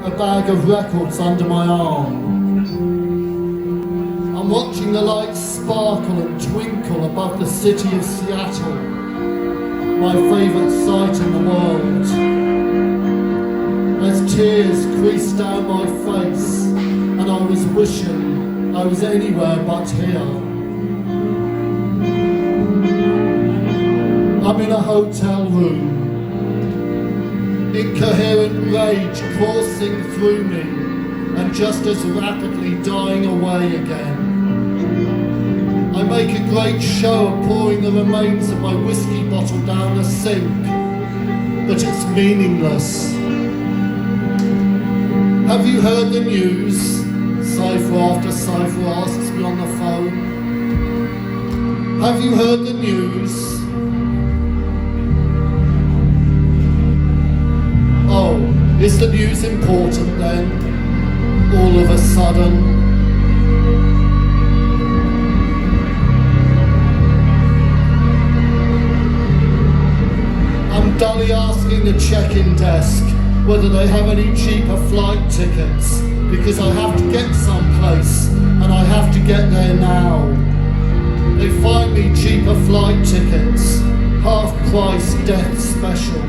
a bag of records under my arm. I'm watching the lights sparkle and twinkle above the city of Seattle, my favourite sight in the world. As tears creased down my face and I was wishing I was anywhere but here. I'm in a hotel room. Incoherent rage coursing through me and just as rapidly dying away again. I make a great show of pouring the remains of my whiskey bottle down the sink, but it's meaningless. Have you heard the news? Cipher after cipher asks me on the phone. Have you heard the news? Oh, is the news important then? All of a sudden. I'm dully asking the check-in desk whether they have any cheaper flight tickets, because I have to get someplace and I have to get there now. They find me cheaper flight tickets, half price death special.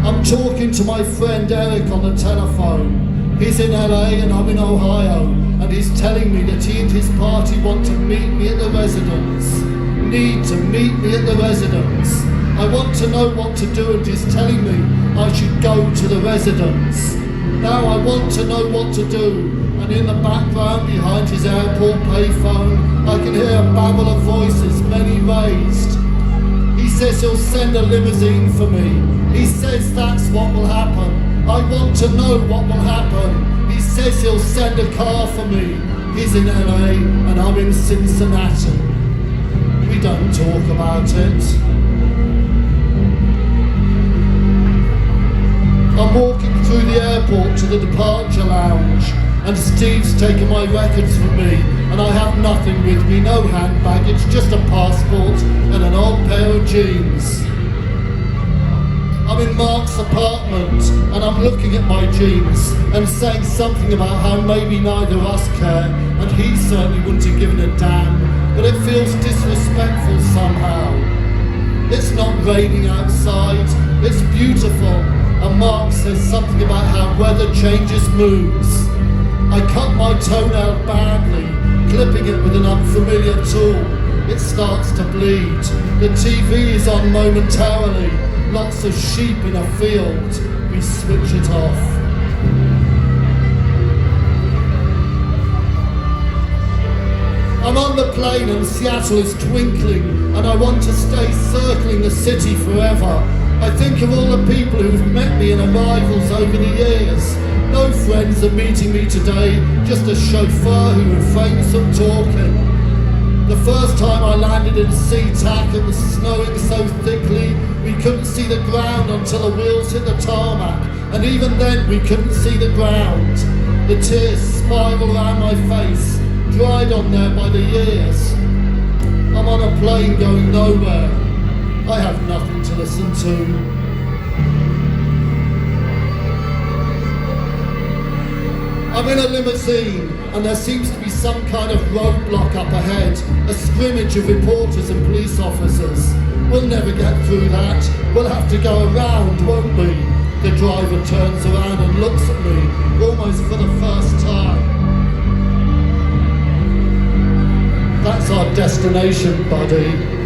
I'm talking to my friend Eric on the telephone. He's in LA and I'm in Ohio, and he's telling me that he and his party want to meet me at the residence. Need to meet me at the residence. I want to know what to do and he's telling me I should go to the residence. Now I want to know what to do, and in the background behind his airport payphone I can hear a babble of voices, many raised. He says he'll send a limousine for me. He says that's what will happen. I want to know what will happen. He says he'll send a car for me. He's in LA and I'm in Cincinnati. We don't talk about it. I'm walking through the airport to the departure lounge, and Steve's taken my records from me, and I have nothing with me, no hand baggage, just a passport and an old pair of jeans. I'm in Mark's apartment, and I'm looking at my jeans and saying something about how maybe neither of us care, and he certainly wouldn't have given a damn, but it feels disrespectful somehow. It's not raining outside, it's beautiful, and Mark says something about how weather changes moods. I cut my toenail badly, clipping it with an unfamiliar tool. It starts to bleed. The TV is on momentarily. Lots of sheep in a field. We switch it off. I'm on the plane and Seattle is twinkling, and I want to stay circling the city forever. I think of all the people who've met me in arrivals over the years. No friends are meeting me today, just a chauffeur who refrains from talking. The first time I landed in SeaTac, it was snowing so thickly we couldn't see the ground until the wheels hit the tarmac, and even then we couldn't see the ground. The tears spiral around my face, dried on there by the years. I'm on a plane going nowhere. I have nothing to listen to. I'm in a limousine, and there seems to be some kind of roadblock up ahead, a scrimmage of reporters and police officers. We'll never get through that. We'll have to go around, won't we? The driver turns around and looks at me, almost for the first time. That's our destination, buddy.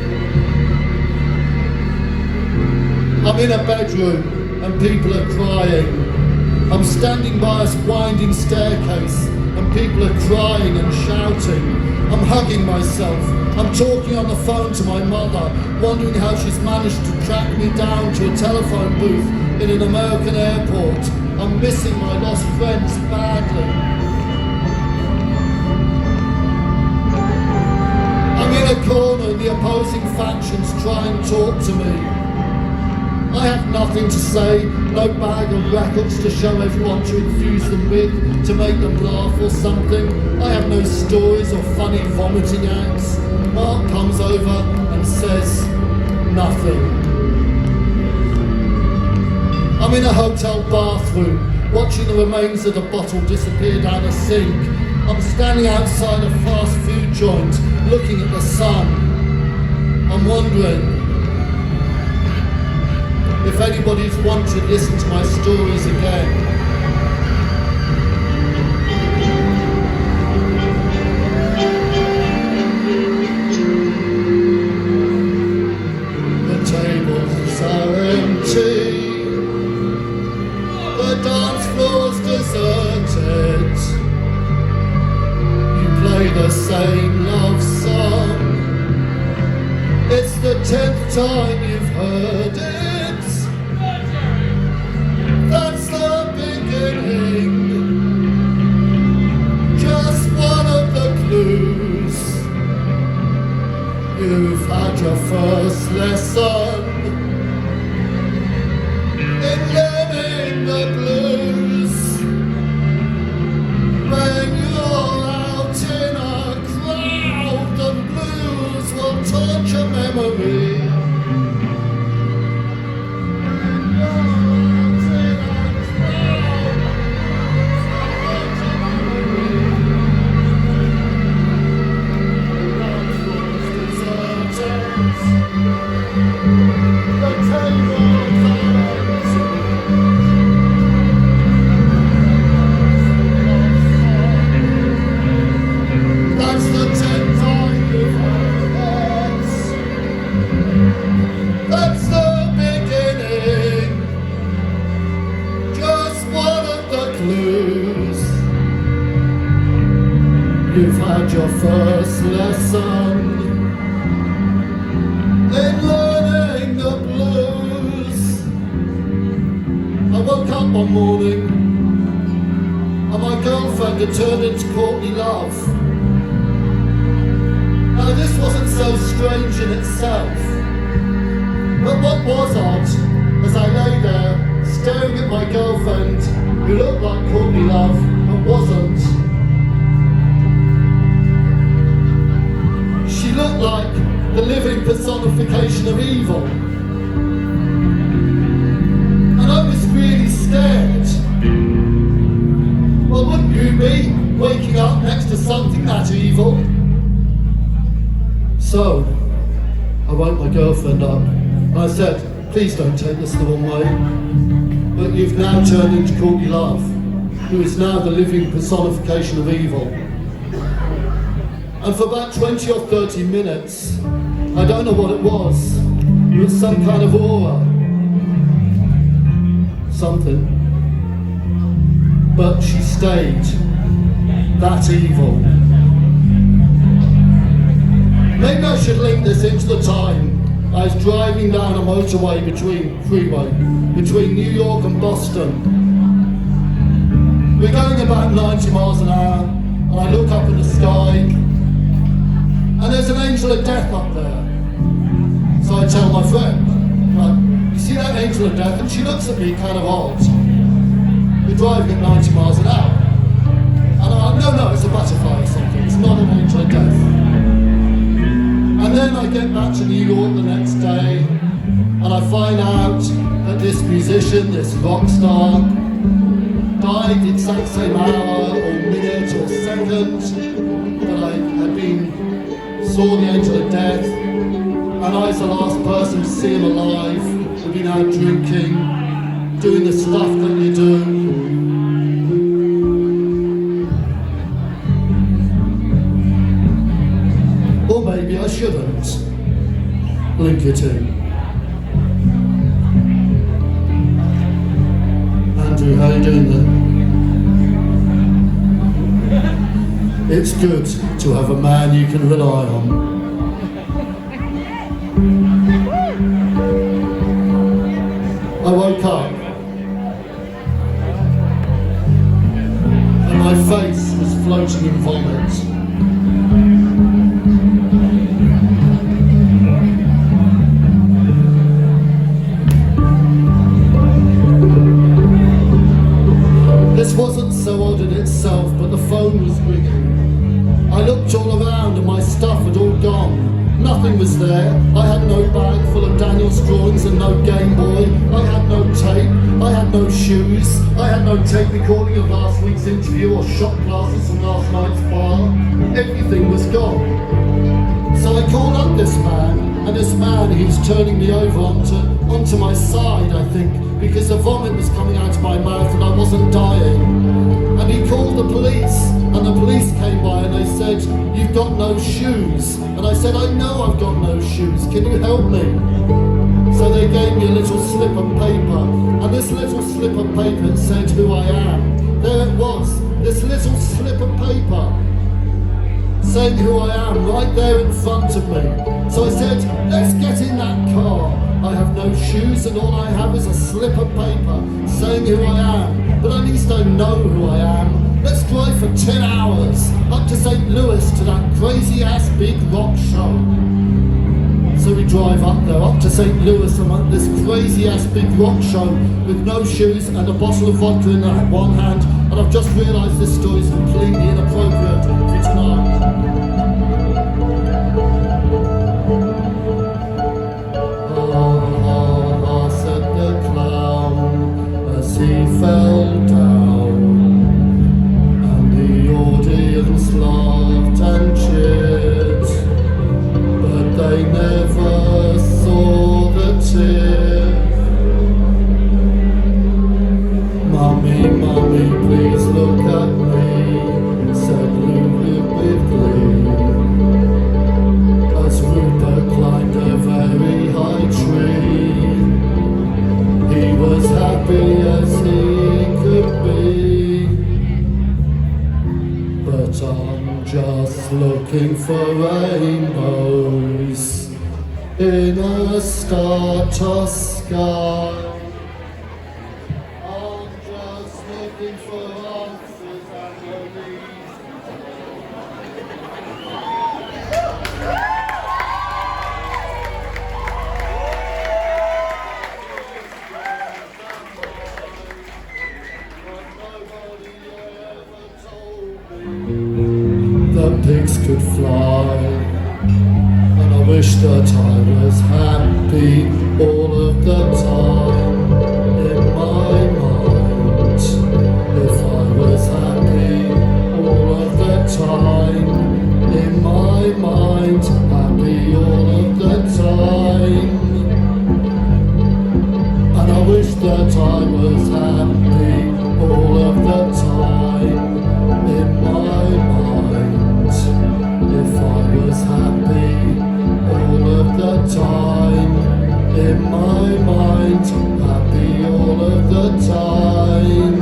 I'm in a bedroom, and people are crying. I'm standing by a winding staircase, and people are crying and shouting. I'm hugging myself. I'm talking on the phone to my mother, wondering how she's managed to track me down to a telephone booth in an American airport. I'm missing my lost friends badly. I'm in a corner and the opposing factions try and talk to me. I have nothing to say, no bag of records to show everyone to infuse them with, to make them laugh or something. I have no stories or funny vomiting acts. Mark comes over and says nothing. I'm in a hotel bathroom, watching the remains of the bottle disappear down a sink. I'm standing outside a fast food joint, looking at the sun. I'm wondering if anybody's want to listen to my stories again. The tables are empty. The dance floor's deserted. You play the same love song. It's the 10th time you've heard it. That's the beginning. Just one of the clues. You've had your first lesson in learning the blues. When you're out in a crowd, the blues will touch your memory. When you're out in a crowd, touch your memory. The tables are empty. That's the 10th time you've heard it. That's the beginning. Just one of the clues. You've had your first lesson in learning the blues. I woke up one morning and my girlfriend had turned into Courtney Love. Now this wasn't so strange in itself, but what was odd, as I lay there staring at my girlfriend who looked like Courtney Love but wasn't. She looked like the living personification of evil. And I was really scared. Well, wouldn't you be, waking up next to something that evil? So, I woke my girlfriend up and I said, please don't take this the wrong way, but you've now turned into Courtney Love, who is now the living personification of evil. And for about 20 or 30 minutes, I don't know what it was. It was some kind of aura. Something. But she stayed that evil. Maybe I should link this into the time I was driving down a motorway between New York and Boston. We're going about 90 miles an hour, and I look up in the sky, and there's an angel of death up there. So I tell my friend, like, you see that angel of death? And she looks at me kind of odd. We're driving at 90 miles an hour. And I'm like, no, it's a butterfly or something. It's not an angel of death. And then I get back to New York the next day, and I find out that this musician, this rock star, died the exact same hour or minute or second that I saw the angel of death, and I was the last person to see him alive. We've been out drinking, doing the stuff that you do. Or maybe I shouldn't link it in. Andrew, how you doing there? It's good to have a man you can rely on. I woke up and my face was floating in vomit. This wasn't so odd in itself, but the phone was ringing. I looked all around and my stuff had all gone. Nothing was there. I had no bag full of Daniel's drawings and no Game Boy. I had no tape. I no shoes, I had no tape recording of last week's interview or shot glasses from last night's bar. Everything was gone. So I called up this man, and this man, he was turning me over onto my side, I think, because the vomit was coming out of my mouth and I wasn't dying. And he called the police, and the police came by and they said, "You've got no shoes." And I said, "I know I've got no shoes, can you help me?" So they gave me a little slip of paper, and this little slip of paper said who I am. There it was, this little slip of paper saying who I am right there in front of me. So I said, "Let's get in that car. I have no shoes and all I have is a slip of paper saying who I am, but at least I know who I am. Let's drive for 10 hours up to St. Louis to that crazy ass big rock show." So we drive up there, up to St. Louis, and at this crazy ass big rock show with no shoes and a bottle of vodka in one hand, and I've just realised this story is completely inappropriate for tonight. Said the clown as he fell down, and the audience laughed and cheered, but they never saw the tear. "Mummy, mummy, please look at me," said Lulu with glee, as Rupert climbed a very high tree. He was happy as he could be, but I'm just looking for rainbows in a star-tossed sky. I'm just looking for answers and relief. The pigs could fly, and I wish that I was happy all of the time in my mind. If I was happy all of the time in my mind, happy all of the time. And I wish that I was happy all of the time in my mind. If I was happy all of the time in my mind, happy all of the time.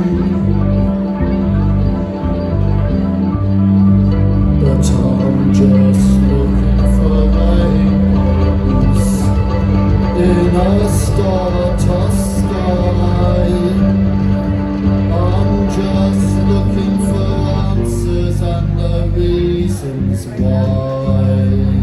But I'm just looking for rainbows in a star-tossed sky. I'm just looking for answers and the reasons why.